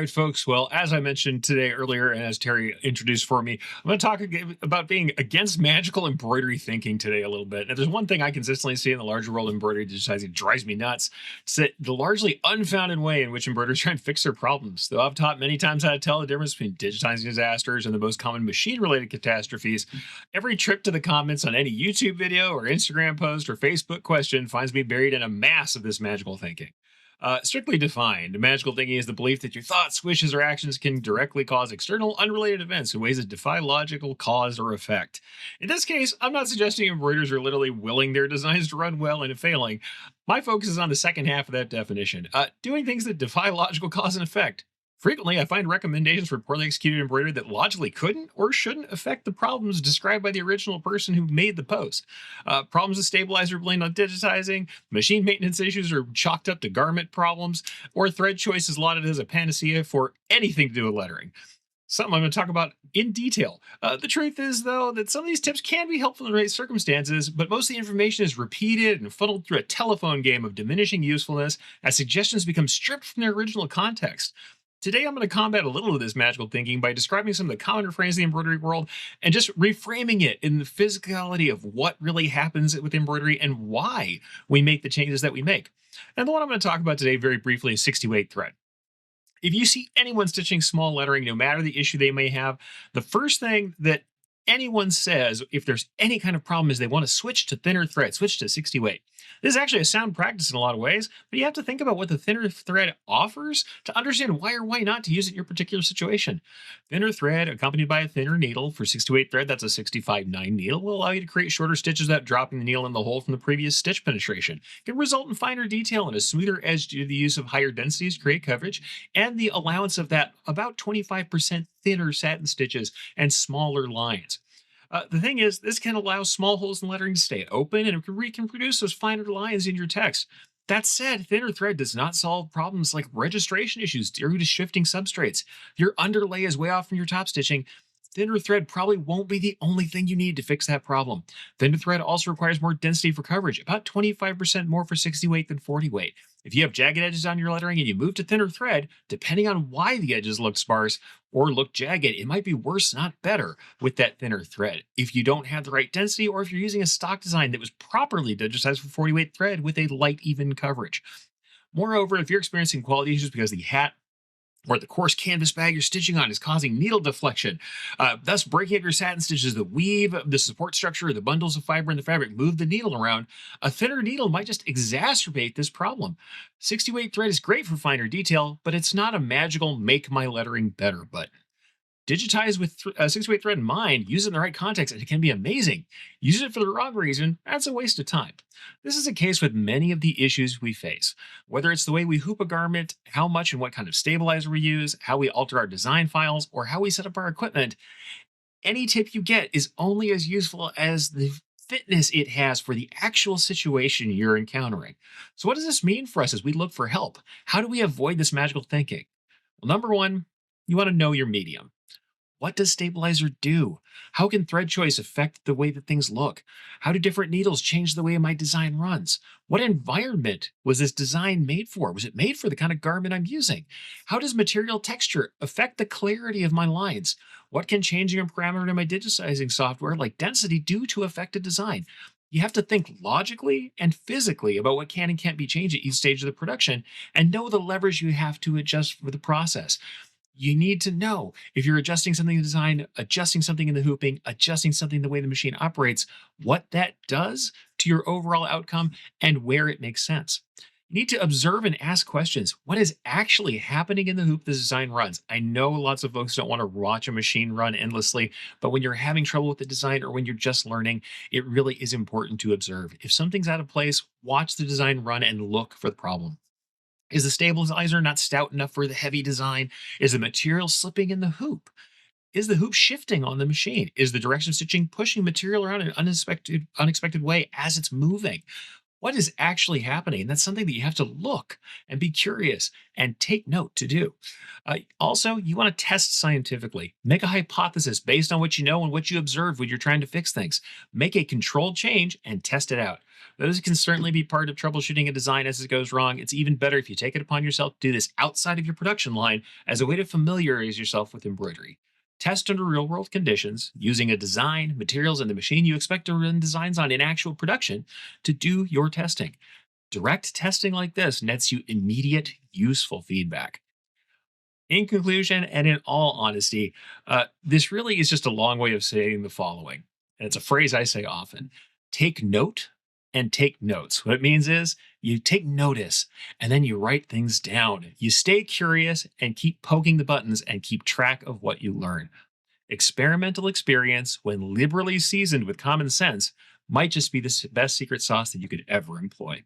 right, folks. Well, as I mentioned today earlier, and as Terry introduced for me, I'm going to talk about being against magical embroidery thinking today a little bit. And if there's one thing I consistently see in the larger world of embroidery digitizing drives me nuts, it's that the largely unfounded way in which embroiderers try and fix their problems. Though I've taught many times how to tell the difference between digitizing disasters and the most common machine-related catastrophes, every trip to the comments on any YouTube video or Instagram post or Facebook question finds me buried in a mass of this magical thinking. Strictly defined, magical thinking is the belief that your thoughts, wishes, or actions can directly cause external, unrelated events in ways that defy logical cause or effect. In this case, I'm not suggesting embroiderers are literally willing their designs to run well and failing. My focus is on the second half of that definition, doing things that defy logical cause and effect. Frequently, I find recommendations for poorly executed embroidery that logically couldn't or shouldn't affect the problems described by the original person who made the post. Problems with stabilizer blamed on digitizing, machine maintenance issues are chalked up to garment problems, or thread choice is lauded as a panacea for anything to do with lettering. Something I'm going to talk about in detail. The truth is, though, that some of these tips can be helpful in the right circumstances, but most of the information is repeated and funneled through a telephone game of diminishing usefulness as suggestions become stripped from their original context. Today, I'm going to combat a little of this magical thinking by describing some of the common refrains of the embroidery world and just reframing it in the physicality of what really happens with embroidery and why we make the changes that we make. And the one I'm going to talk about today very briefly is 60-weight thread. If you see anyone stitching small lettering, no matter the issue they may have, the first thing that anyone says if there's any kind of problem is they want to switch to thinner thread, switch to 60 weight. This is actually a sound practice in a lot of ways, but you have to think about what the thinner thread offers to understand why or why not to use it in your particular situation. Thinner thread accompanied by a thinner needle for 60-weight thread, that's a 65-9 needle, will allow you to create shorter stitches without dropping the needle in the hole from the previous stitch penetration. It can result in finer detail and a smoother edge due to the use of higher densities to create coverage and the allowance of that about 25% thinner satin stitches and smaller lines. The thing is, this can allow small holes in lettering to stay open and it can produce those finer lines in your text. That said, thinner thread does not solve problems like registration issues due to shifting substrates. If your underlay is way off from your top stitching, thinner thread probably won't be the only thing you need to fix that problem. Thinner thread also requires more density for coverage, about 25% more for 60 weight than 40 weight. If you have jagged edges on your lettering and you move to thinner thread, depending on why the edges look sparse or look jagged, it might be worse, not better, with that thinner thread. If you don't have the right density or if you're using a stock design that was properly digitized for 40 weight thread with a light, even coverage. Moreover, if you're experiencing quality issues because the hat or the coarse canvas bag you're stitching on is causing needle deflection, thus breaking up your satin stitches, the weave, the support structure, the bundles of fiber in the fabric move the needle around. A thinner needle might just exacerbate this problem. 60-weight thread is great for finer detail, but it's not a magical make my lettering better button. Digitize with 60-weight thread in mind, use it in the right context, and it can be amazing. Use it for the wrong reason, that's a waste of time. This is a case with many of the issues we face. Whether it's the way we hoop a garment, how much and what kind of stabilizer we use, how we alter our design files, or how we set up our equipment, any tip you get is only as useful as the fitness it has for the actual situation you're encountering. So what does this mean for us as we look for help? How do we avoid this magical thinking? Well, number one, you want to know your medium. What does stabilizer do? How can thread choice affect the way that things look? How do different needles change the way my design runs? What environment was this design made for? Was it made for the kind of garment I'm using? How does material texture affect the clarity of my lines? What can changing a parameter in my digitizing software like density do to affect a design? You have to think logically and physically about what can and can't be changed at each stage of the production and know the levers you have to adjust for the process. You need to know if you're adjusting something in the design, adjusting something in the hooping, adjusting something the way the machine operates, what that does to your overall outcome and where it makes sense. You need to observe and ask questions. What is actually happening in the hoop the design runs? I know lots of folks don't want to watch a machine run endlessly, but when you're having trouble with the design or when you're just learning, it really is important to observe. If something's out of place, watch the design run and look for the problem. Is the stabilizer not stout enough for the heavy design? Is the material slipping in the hoop? Is the hoop shifting on the machine? Is the direction of stitching pushing material around in an unexpected way as it's moving? What is actually happening? And that's something that you have to look and be curious and take note to do. Also, you want to test scientifically. Make a hypothesis based on what you know and what you observe when you're trying to fix things. Make a controlled change and test it out. Those can certainly be part of troubleshooting a design as it goes wrong. It's even better if you take it upon yourself to do this outside of your production line as a way to familiarize yourself with embroidery. Test under real world conditions using a design, materials, and the machine you expect to run designs on in actual production to do your testing. Direct testing like this nets you immediate, useful feedback. In conclusion, and in all honesty, this really is just a long way of saying the following. And it's a phrase I say often: take note and take notes. What it means is you take notice and then you write things down. You stay curious and keep poking the buttons and keep track of what you learn. Experimental experience, when liberally seasoned with common sense, might just be the best secret sauce that you could ever employ.